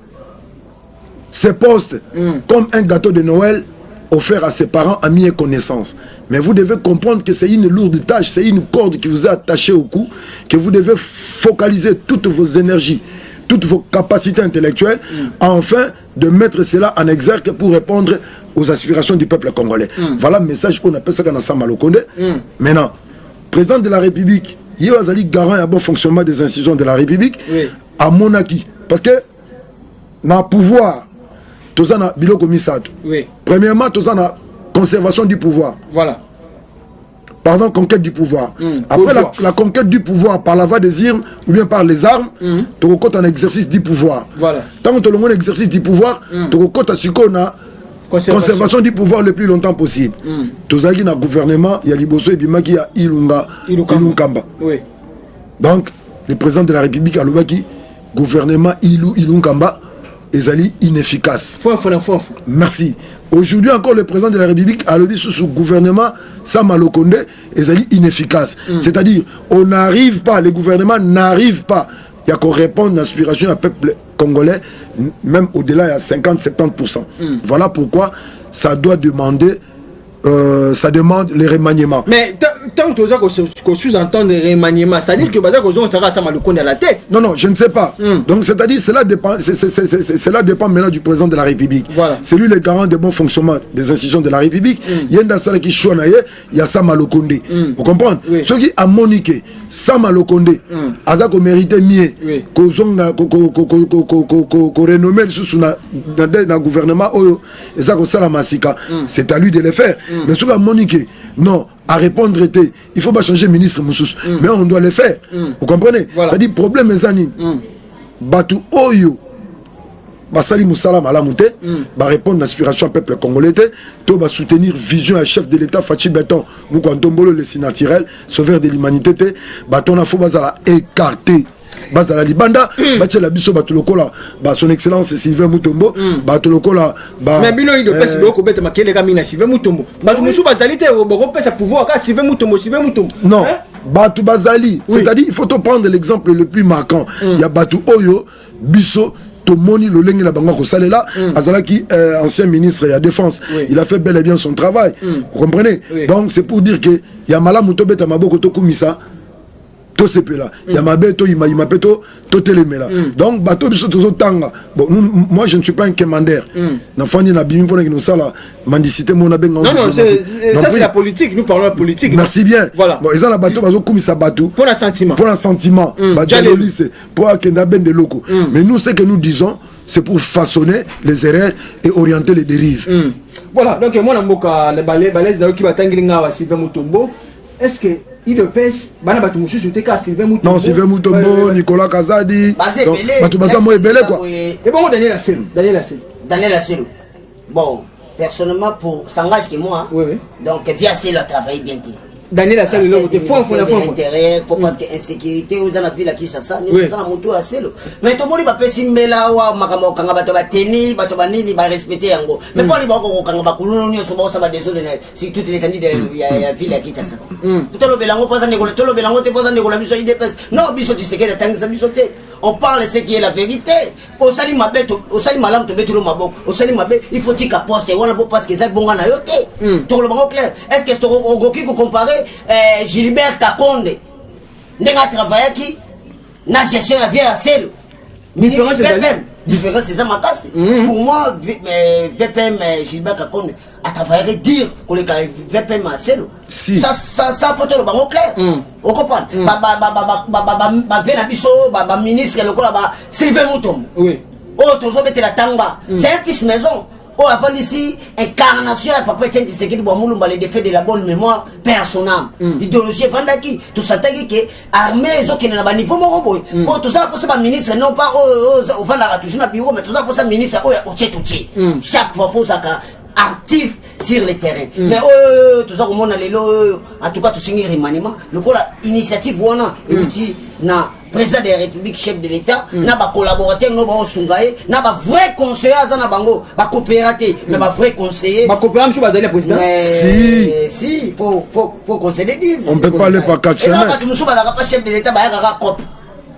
ce poste comme un gâteau de Noël offert à ses parents, amis et connaissances. Mais vous devez comprendre que c'est une lourde tâche, c'est une corde qui vous est attachée au cou, que vous devez focaliser toutes vos énergies, toutes vos capacités intellectuelles, afin de mettre cela en exergue pour répondre aux aspirations du peuple congolais. Voilà le message qu'on appelle ça dans Samalukonde. Maintenant, président de la République, il y a garant et un bon fonctionnement des institutions de la République à Monaki. Parce que dans le pouvoir, tout ça a biloko misato. Premièrement, tout ça a conservation du pouvoir. Voilà. pardon, conquête du pouvoir. Après la conquête du pouvoir par la voie des urnes ou bien par les armes, tu recotes un exercice du pouvoir. Voilà. Tant que tu as un exercice du pouvoir, tu recotes à ce qu'on a conservation du pouvoir le plus longtemps possible. Tu as un gouvernement, il y a Liboso et Bimaki, il y a Ilunkamba. Oui. Donc, le président de la République a le gouvernement Ilunkamba est inefficace. Merci. Aujourd'hui encore, le président de la République a le sous gouvernement Sama Lokonde est inefficace. C'est-à-dire, on n'arrive pas, le gouvernement n'arrive pas. Il y a qu'on répond à l'aspiration du peuple congolais, même au-delà, il y a 50-70%. Voilà pourquoi ça doit demander. Ça demande les remaniements. Mais tant que tu sous-entends les remaniements, ça dit que ça m'a le à la tête. Non, je ne sais pas. Donc, c'est-à-dire, cela dépend maintenant du président de la République. Voilà. C'est lui le garant de bon fonctionnement des institutions de la République. Il y a un qui choisit, il y a Sama Lokonde. Vous comprenez? Ceux qui ont moniqué Sama Lokonde, Azako mérité mieux qu'on renommé sous le gouvernement, c'est à lui de le faire. Mais ceux qui ont moniqué, non, à répondre, il faut pas changer ministre Moussous, mais on doit le faire. Vous comprenez? Voilà. Ça dit problème Zani. Batu Oyo. Basali Moussala Malamouté, va répondre à l'aspiration du peuple congolais, to va soutenir vision à chef de l'État Fachi Beton, Moukantombolo le sénatirel, sauveur de l'humanité, baton a faux bazala écarté. Bazala Libanda, la biso batulokola, son excellence Sylvain Mutombo, batulokola, mais bino il doit passer beaucoup bête makele kamina Sylvain Mutombo. Batu musu bazalité beaucoup pesa pouvoir ka Sylvain Mutombo. Non, Batu Bazali, c'est-à-dire il faut te prendre l'exemple le plus marquant. Il y a Batu Oyo, biso Tomoni Lolenge la bango salela, Azalaki ancien ministre de la défense, il a fait bel et bien son travail. Vous comprenez? Donc c'est pour dire que il y a Malamuto beta maboko to kumisa. Donc, moi je ne suis pas un commander. Non, ça c'est la politique, nous parlons de la politique. Merci bien. Voilà. Bon, ils ont la bateau, pour un sentiment. Pour un sentiment. Pour de locaux. Mais nous, ce que nous disons, c'est pour façonner les erreurs et orienter les dérives. Voilà, donc moi, le balai qui va t'engager Sylvain Mutombo. Est-ce que il le pèse? Sylvain Mutombo. Non, Sylvain Mutombo, Nicolas Kazadi. Quoi. Et bon, Daniel Asselo. Bon, personnellement, pour s'engager que moi, donc via Asselo a travaillé bien. Daniel Asselo, l'intérieur, parce que insécurité, aux gens la qui ça, nous avons moto à Asselo. Mais tout le monde va pas s'y mêler à Makamo Kangaba Teni, Batobanini, va respecter Ango. Mais pour les Boko Kangaba Koulouni, on va désolé si toutes les candidats de la ville à Kinshasa. Tout le Bélango pose un négocié, tout le Bélango te pose un négocié, il dépasse. Non, Bissot, tu sais qu'il y a des tangs à Bissoté. On parle ce qui est la vérité. Au Sali Mabé, au Sali Malam, tu mets tout le Mabok. Au Sali Mabé, il faut qu'il capote. On a beau parce que c'est bon à yoté. Tout le monde clair. Est-ce que c'est au Goki pour comparer Gilbert Kakonde? N'a travaillé qui n'a gestion à vie à Selo. Différence, c'est ça ma casse. Pour moi, VPM Gilbert Kakonde a travaillé dire qu'on est VPM à Selo. Si. Ça faut le bango clair. On comprend. Ministre, Sylvain Mutombo. Oui. Oh, toujours mettre la tamba. C'est un fils maison. Oh, avant ici, incarnation à papa Tchèque, c'est qu'il y a les défaits de la bonne mémoire personnelle. Idéologie, Vandaki, tout ça, que armée, ils ont qui n'a pas niveau mon boy. Oh, tout ça pour ça, ministre, non pas au Vandara, toujours un bureau, mais tout ça pour ça, ministre, oh, au Tchétouché. Chaque fois, faut ça actif sur le terrain. Mais tout ça, on a les lots, en tout cas, tout signer remaniement. Le coup, l'initiative, voilà, et dit, na président de la République, chef de l'État, n'a pas collaborateur, n'a pas sungaye, n'a pas vrai conseiller, n'a pas coopérateur, n'a pas vrai conseiller. Ma coopérateur, je suis le président. Si, faut qu'on se le dise. On ne peut pas aller par 4 semaines. Et non, parce que pas chef de l'État, il y a un cop.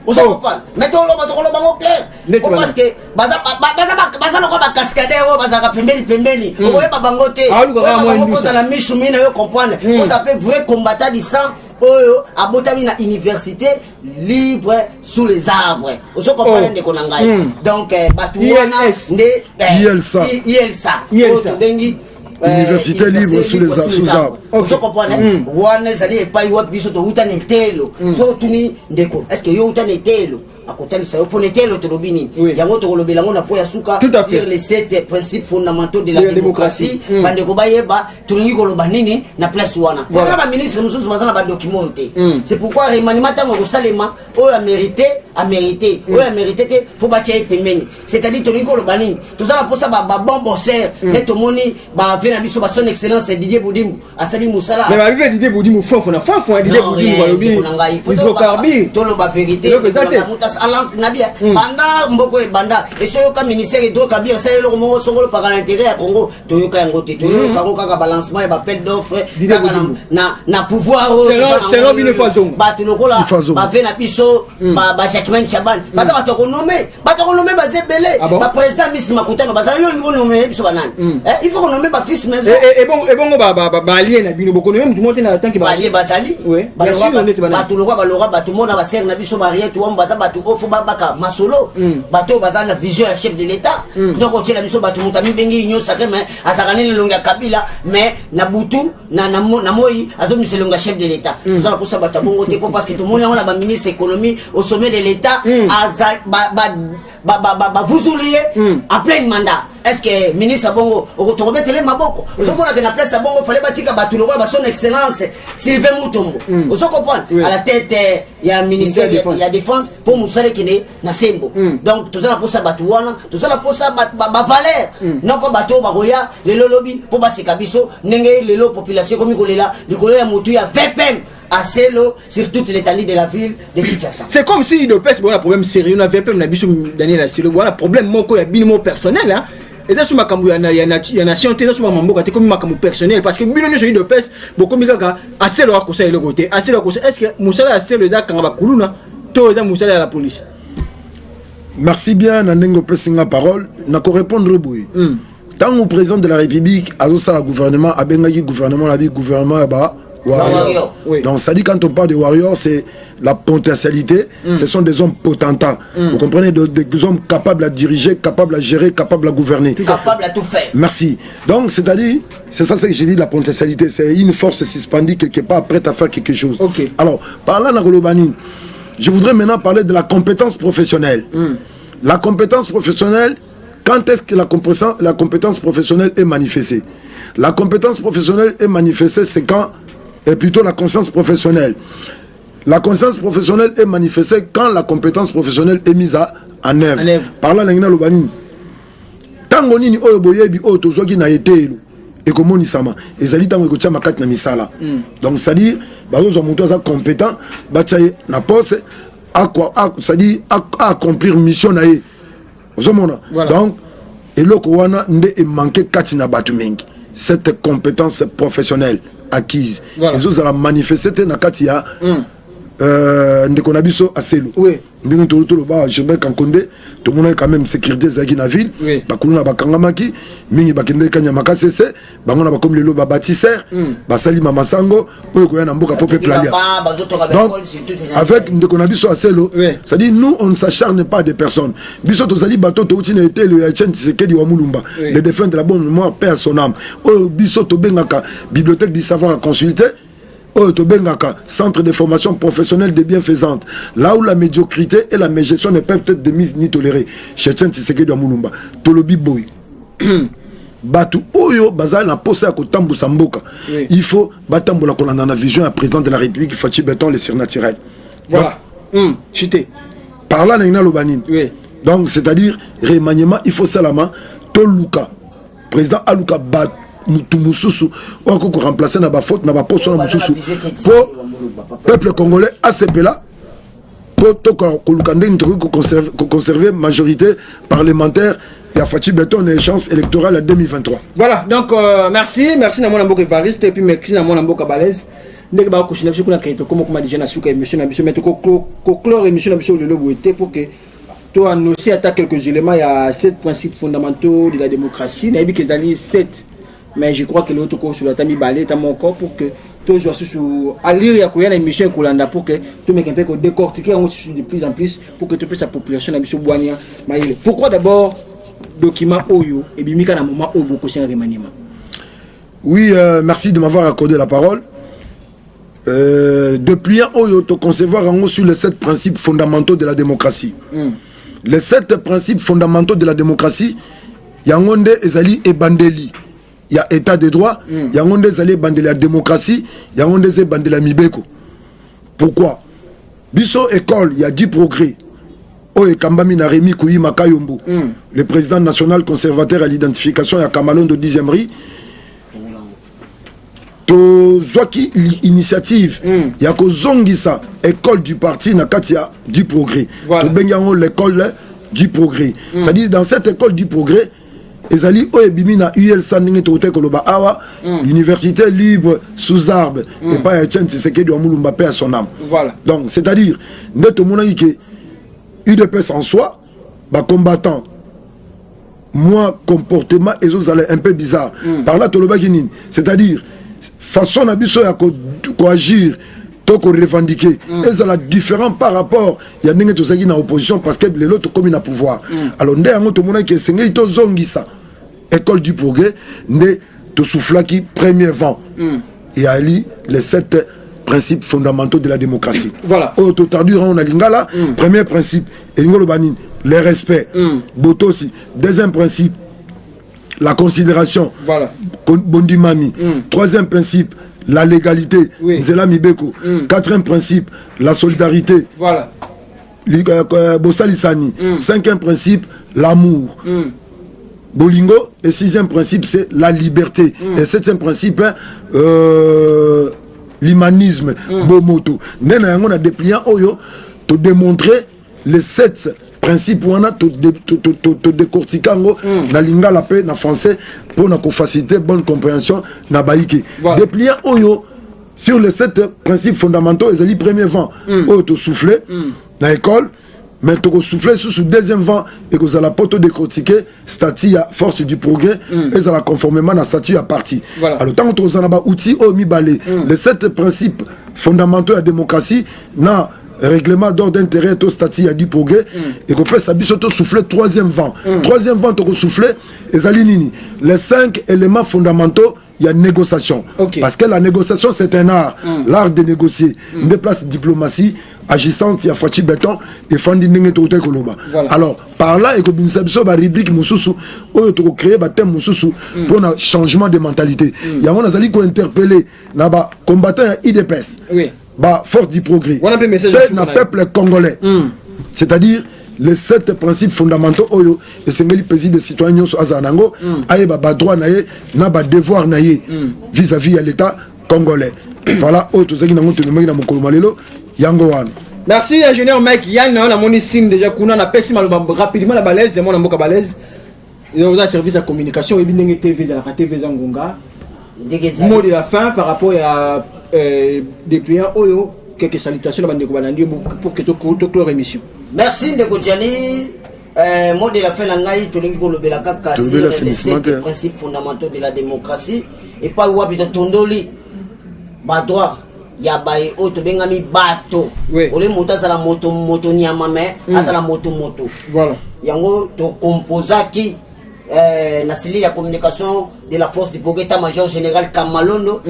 Vous savez pas. Mettons le bango clair. Parce que baza cascadeur, baza pembeni. Vous voyez pas bangote. Vous avez la mise mina yo comprendre. Vous avez vrai combattant du sang. À Botami na université libre sous les arbres. Vous comprenez de konangai. Donc Batouana IELSA. Université libre sous les arbres. Vous comprenez? Wana zali epai wa biso to utane telo. So tuni ndeko. Est-ce que yo utane telo? akotalisa yo pone telo tolobi nini yango tokolobela ngo na po ya suka sur les 7 principes fondamentaux de la démocratie bande ko bayeba tolingi koloba nini na place wana voilà ba ministre mususu bazana ba document te c'est pourquoi remaniement tango ko salema o a mérité o a mérité te faut batia pemeni c'est-à-dire tolingi koloba nini tozala posa ba bon bosseur net moni ba vena biso ba son excellence Didier Boudimou asali musala mais ba Didier Boudimou fofo Didier Boudimou balobi hydrocarbures tolo ba vérité mutas alliance nabia banda mboko e banda et soyo ka ministère hydrocarbures sale lo mo songolo par l'intérêt à Congo toyoka yango te toyoka ngo kaka balancement et ba appel d'offre na pouvoir c'est bino fazongo ba tulokola ba vena biso ba Jacquemin Chaban baza ba to nommer ba zebele ba président Miss Makutano baza yo ngo nommer biso banani il faut qu'on nommer ba fils maison et bon ba allié na bino boko même tout monde na tant que ba allié bazali ba tulokola ba lora ba tout monde ba ser na biso ba rien tout baza ba tout ofo ba baka masolo ba to baza na vision ya chef de l'état donc on tient la biso ba tout mutami bengi nyo sacré mais azakane longa kabila mais na butu na moi azo miselonga chef de l'état tout ça pour ça ba tabongo te parce que tout le monde on a ba ministre économie au sommet de l'état vous oubliez en plein mandat. Est-ce que ministre Bongo au remettre maboko au moment que na place Bongo fallait batika batuloko ba son excellence Sylvain Mutombo vous comprenez à la tête il y a ministère il y a défense pour musale kine na sembo donc tout ça pour ça batuwana tout ça pour ça ba valeur non pas bato ba roya le lobby pour basika biso ndenge lelo population comme kolela likolo ya mutu ya 20 pem à Selo sur toute l'étendue de la ville de Kinshasa. C'est comme si de pèse bon un problème sérieux on avait même biso Daniel Asselo voilà problème moko ya binimo personnel hein et ça sur makambo ya nation te ça sur mamboka te comme makambo personnel parce que bino ne de pèse beaucoup mikaka Asselo a conseillé le côté Asselo a conseillé est-ce que Moussala Asselo da kanga kuluna to za Moussala à la police. Merci bien Nandengo Pessinga parole na ko répondre boy tant au président de la République a ça le gouvernement a bengaki gouvernement la gouvernement ba warrior. Oui. Donc ça dit quand on parle de warriors c'est la potentialité, ce sont des hommes potentats. Vous comprenez des hommes capables à diriger, capables à gérer, capables à gouverner. Capables à tout faire. Merci. Donc c'est-à-dire c'est ça que j'ai dit la potentialité, c'est une force suspendue quelque part prête à faire quelque chose. Okay. Alors par là na Golobani, je voudrais maintenant parler de la compétence professionnelle. La compétence professionnelle, quand est-ce que la compétence professionnelle est manifestée? La compétence professionnelle est manifestée, c'est quand et plutôt la conscience professionnelle. La conscience professionnelle est manifestée quand la compétence professionnelle est mise en œuvre. Par là, l'engina lobani. Tango nini oyo boyebi oyo tozwaki na etelo et comme on sama ezali tango ko tchama kat na misala. Donc c'est à dire bazo zo monto za compétent ba tsaye na poste c'est-à-dire à accomplir mission na ye. Donc eloko wana nde e manqué katina batu mengi. Cette compétence professionnelle acquise. Les autres la manifester na katia ndeko na biso Asselo. Ndenge tolo ba Gilbert Kankonde tout le monde quand même sécurité zaki na ville bakuluna bakangamaki mingi bakende kanya makasese bangona ba comme lelo ba bâtisseur basali mama sango oyo ko yana mboka peuple plalia. Donc avec ndeko na biso Asselo ça dit nous on ne s'acharne pas des personnes biso tozali bato to uti na été le Etienne Tshisekedi wa Mulumba le défunt de la bonne mémoire paix à son âme oyo biso to bengaka bibliothèque du savoir à consulter centre de formation professionnelle de bienfaisante, là où la médiocrité et la mégestion ne peuvent être démises ni tolérées. Chez Etienne Tshisekedi wa Mulumba, Tolobi Boy. Batu oyo bazali na posa ya kotambu samboka. Il faut batambu la kolanda na vision à président de la République Fachi Beton le surnaturel. Voilà. Chité. Par là na lobanine. Donc c'est-à-dire remaniement, il faut seulement Toluka. Président Aluka Bat Mususu ou encore remplacer na ba faute na ba poste na Mususu pour peuple congolais ACP là pour to kolukande conserver majorité parlementaire et à Fachi Beton les chances électorales à 2023. Voilà donc merci na mon amboka Evariste et puis merci na mon amboka Balèze ndenge ba ko china biso kuna kaito comme déjà na suka émission na biso mettre ko clore émission na biso le lobo était pour que toi annoncer à quelques éléments il y a 7 principes fondamentaux de la démocratie na bi que zali 7. Mais je crois que l'autre cours sur la tami balé ta mon corps pour que tout soit sur à lire ya koya na émission kolanda pour que tout mec un peu décortiquer de plus en plus pour que toute sa population na biso boania maïle. Pourquoi d'abord document oyo et bimika na moment au beaucoup c'est remaniement. Oui, merci de m'avoir accordé la parole. dépliant oyo to concevoir en sur les 7 principes fondamentaux de la démocratie. Les 7 principes fondamentaux de la démocratie, yangonde ezali e bandeli. Il y a état de droit, yangonde ezali bandeli la démocratie, yangonde ezali bandeli la mibeko. Pourquoi? Biso école, il y a 10 progrès. Oye Kambami na Rémi Kouyima Kayombo, le président national conservateur à l'identification ya Kamalon de 10e ri. Zwaki initiative ya ko zongisa école du parti na katia du progrès. To bengango l'école du progrès. C'est-à-dire dans cette école du progrès, ezali oebimi na UL Sandinge Tote Koloba Awa, l'université libre sous arbre et pas Etienne Tshisekedi wa Mulumba paix à son âme. Voilà. Donc c'est-à-dire neto mona ike UDPS en soi, ba combattant moi comportement et autres allaient un peu bizarre. Par là Toloba Guinine, c'est-à-dire façon d'abisso à agir, to revendiquer. Et ça la différent par rapport il y a n'engue to saki na opposition parce que les autres comme na pouvoir. Alors ndé ngo to mona ke sengeli to zongisa école du progrès ndé to souflaki premier vent. Et ali les 7 principes fondamentaux de la démocratie. Voilà. Au total on a lingala premier principe et ngolo banine le respect. Boto aussi. Deuxième principe la considération. Voilà. Bondimami. Troisième principe, la légalité. Nzela Mibeko. Quatrième principe, la solidarité. Voilà. Bossalisani. Cinquième principe, l'amour. Bolingo. Et 6e principe, c'est la liberté. Et 7e principe, l'humanisme. Bomoto. Nena yango na dépliant oyo, te démontrer les 7 principe wana to décortiquango na lingala pe na français pour na faciliter bonne compréhension na baïki. Dépliant oyo sur les 7 principes fondamentaux ezali premier vent oyo to souffler na école mais to souffler sous deuxième vent et que za la poto décortiquer statut à force du progrès et ça la conformément na statut à parti. Alors tant que to ba outil o mi balé les 7 principes fondamentaux de la démocratie na règlement d'ordre d'intérêt au statut a du progrès et qu'on peut s'habiller souffler 3e vent. 3e vent to souffler les 5 éléments fondamentaux il y a négociation. Parce que la négociation c'est un art, l'art de négocier. Une place diplomatie agissante il y a Fachi Béton et Fandi Nenge Tote Koloba. Alors par là et que nous avons une rubrique mususu ou to créer un thème mususu pour un changement de mentalité. Il y a on a ko interpeller na ba combattant IDPS. Bah, force du progrès. Un peuple congolais. C'est-à-dire les 7 principes fondamentaux oyo et c'est ngeli paisible citoyen sur azanango aye ba droit naye na ba devoir naye vis-à-vis à l'état congolais. Voilà autre zaki na ngoto na mokolo malelo yango wana. Merci ingénieur mec Yann na moni sim déjà kuna na pesi maloba rapidement la balaise mon mboka balaise. Ils ont un service de communication et bien TV la TV Zangunga. Mot de la fin par rapport à dépliant oyo quelques salutations pour que tu clore l'émission. Merci de Godjani. Mot de la fin langai tolingi kolobela kaka sur les 7 principes fondamentaux de la démocratie et pas wapi to tondoli ba droit ya bae o to bengami bato ole moto za la moto nyama me za la moto voilà yango to composaki na cellule de communication de la force du progrès major général Kamalondo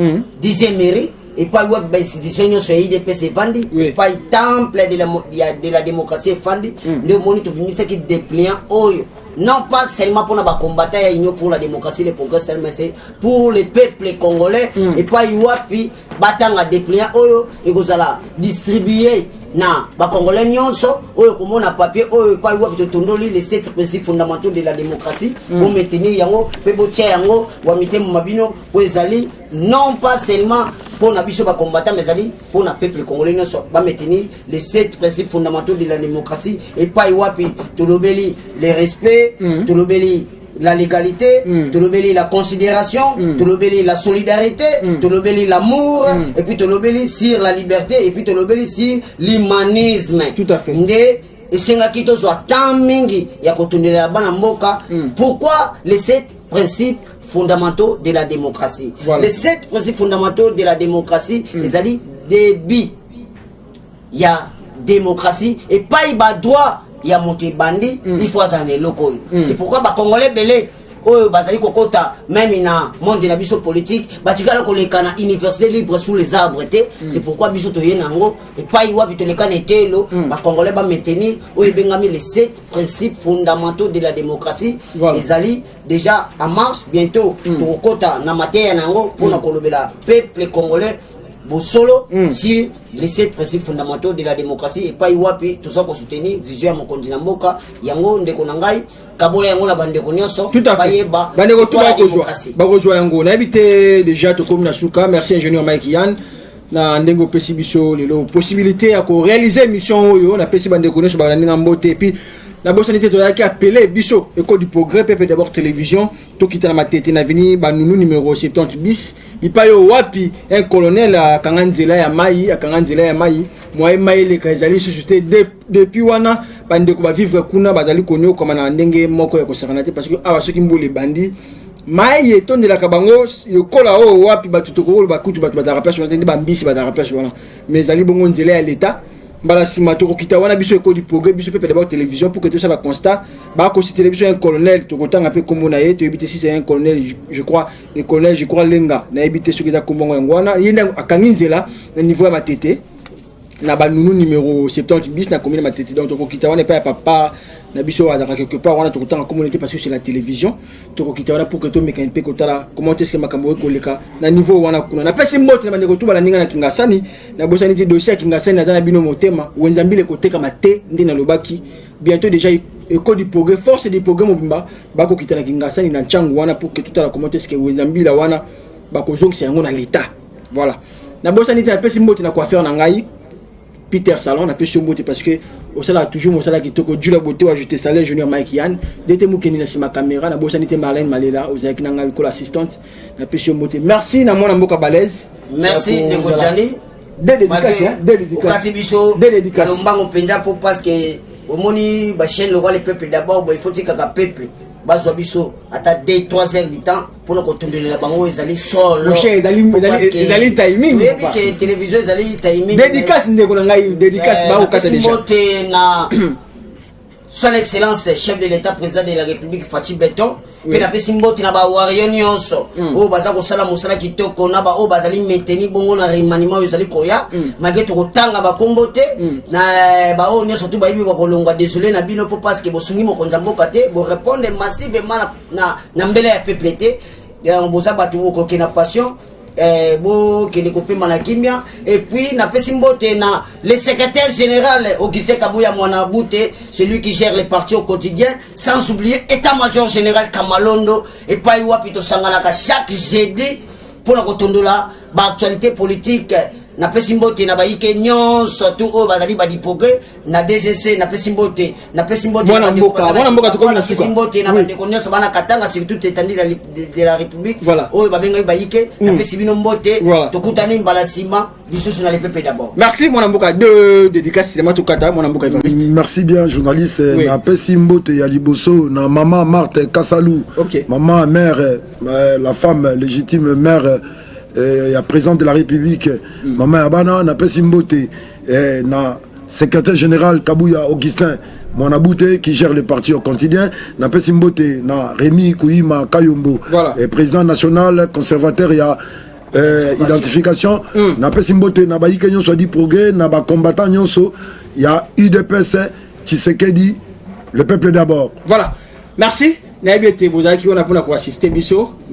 10e mairie et pas web institution sur IDPS Fandi pas temple de la démocratie Fandi de monito bimisa qui dépliant oyo non pas seulement pour nos combattants pour la démocratie le progrès seulement c'est pour les peuples congolais et pas wapi batanga dépliant oyo et que ça distribuer na ba congolais nyonso oyo komona papier oyo pa wapi to tondoli les 7 principes fondamentaux de la démocratie pour maintenir yango pe botia yango wa mitemo mabino po ezali non pas seulement pour na biso ba combattant mais ezali pour na peuple congolais nyonso ba maintenir les 7 principes fondamentaux de la démocratie et pa wapi to lobeli le respect to lobeli la légalité, te l'obélis la considération, te l'obélis la solidarité, te l'obélis l'amour, et puis te l'obélis sur la liberté, et puis te l'obélis sur l'humanisme. Tout à fait. Et c'est là qui te soit tant mingi, il y a continué la bonne mboka. Pourquoi les 7 principes fondamentaux de la démocratie? Les 7 principes fondamentaux de la démocratie, les a dit débit. Il y a démocratie et pas il y a droit. Il y a monté bandi, il faut aller locaux. C'est pourquoi les Congolais belé oyo bazali kokota même na monde na biso politique batikala koleka na université libre sous les arbres te c'est pourquoi biso toye nango epai wapi toleka na etelo ba congolais ba maintenir oyo bengami les 7 principes fondamentaux de la démocratie ezali déjà en marche bientôt tokota na mateya nango pona kolobela peuple congolais Bosolo sur les 7 principes fondamentaux de la démocratie et pas iwapi tout ça pour soutenir vision ya mokonzi na mboka yango ndeko na ngai kabola yango na bandeko nyonso bayeba bandeko tout ba rejoindre yango na habité déjà to comme na suka merci ingénieur Mike Yann na ndengo pesi biso lelo possibilité ya ko réaliser mission oyo na pesi bandeko nyonso ba ndinga mbote et puis la bosse sanité qui a appelé Bisso, École du Progrès, Pepe d'abord télévision, tout qui est ma tête, n'a venu, nous numéro 70 bis, il paye au Wapi, un colonel à Kanganzela et à Maï, moi et Maï, les Kazali, société depuis Wana, bande ko ba vivre kuna, bazali konyo, comme un ndenge moko ya kosakanaté, parce que, ceux qui m'ont les bandits, Maï est ton de la Kabango, le cola au Wapi, batutoko, bakutu, bataraplace, on a dit bambis, bataraplace, mais Ali Bongo Nzela à l'État. Bala simatoko kita wana biso École du Progrès biso Pepe d'abord télévision pour que tout ça la constat ba ko si télévision un colonel to kotanga un peu comme na ye to éviter si c'est un colonel je crois le colonel je crois lenga na éviter ce qui da kombongo ngwana yenda akanginzela na niveau ya matete na ba nunu numéro 70 bis na commune matete donc to kita wana pas papa na biso azaka quelque part wana to kotanga communauté parce que c'est la télévision to kita wana pour que to meka un peu kotala comment est-ce que makambo ko leka na niveau wana kuna na pesi mbote na bandeko to bala ninga na kingasani na bosani ti dossier kingasani na zana bino motema wenzambile koteka mate ndi na lobaki bientôt déjà École du Progrès force du Progrès mobimba bako kita na kingasani na nchangu wana pour que tout à la comment est-ce que wenzambila wana bako zonk c'est yango na l'état voilà na bosani ti na pesi mbote na quoi faire na ngai Peter Salon na pesi mbote parce que au sala toujours mon sala qui toko djula beauté wa ajouter salaire junior Mike Yann dete mukeni na sima caméra na bosa nité Marlène Malela aux avec nanga ko assistante na pesi mbote merci na mona mboka balèze merci de Godjani de dédicace lombango penja pour parce que au moni ba chaîne le roi le peuple d'abord il faut tika ka peuple bazwa biso ata 2-3 heures du temps pour nous contrôler la bango ezali solo ezali timing oui que télévision ezali timing dédicace ndeko na ngai dédicace ba okata déjà mbote na son excellence chef de l'état président de la république Fatih Beton pe na pesi mbote na ba warrior nyonso o baza ko sala musala kitoko na ba o bazali maintenir bongo na remaniement ezali koya mageto kotanga ba kombote na ba o nyonso tu ba ibi ba kolongwa désolé na bino parce que bosungi mokonza mboka te bo répondre massivement na mbele ya peuple te ya boza batu ko kena passion bo kene kopé manakimia et puis na pesi mbote na le secrétaire général Augustin Kabouya Mwanabute celui qui gère les partis au quotidien sans oublier état-major général Kamalondo et pas wapi to sangalaka chaque jeudi pour la kotondola ba actualité politique na pesi mbote na baike nyonso tu o bazali ba dipoke na DGC na pesi mbote mwana mboka tuko na pesi mbote na bande nyonso bana katanga surtout étendue de la république o babenga baike na pesi bino mbote tokutani mbala sima lisusu na le peuple d'abord merci mwana mboka de dédicace cinéma tukata mwana mboka evariste merci bien journaliste na pesi mbote ya liboso na maman Marthe Kassalou maman mère la femme légitime mère la présidente de la République, maman Abana, na pesi mbote, na secrétaire général Kabouya Augustin Mwanabute qui gère le parti au quotidien, na pesi mbote, na Rémi Kouima Kayombo, président national conservateur, il y a identification, na pesi mbote, na baïke nyonso di progrès, na ba combattant nyonso, il y a UDPS, Tshisekedi, le peuple d'abord. Voilà, merci. Vous avez été assister Bisso.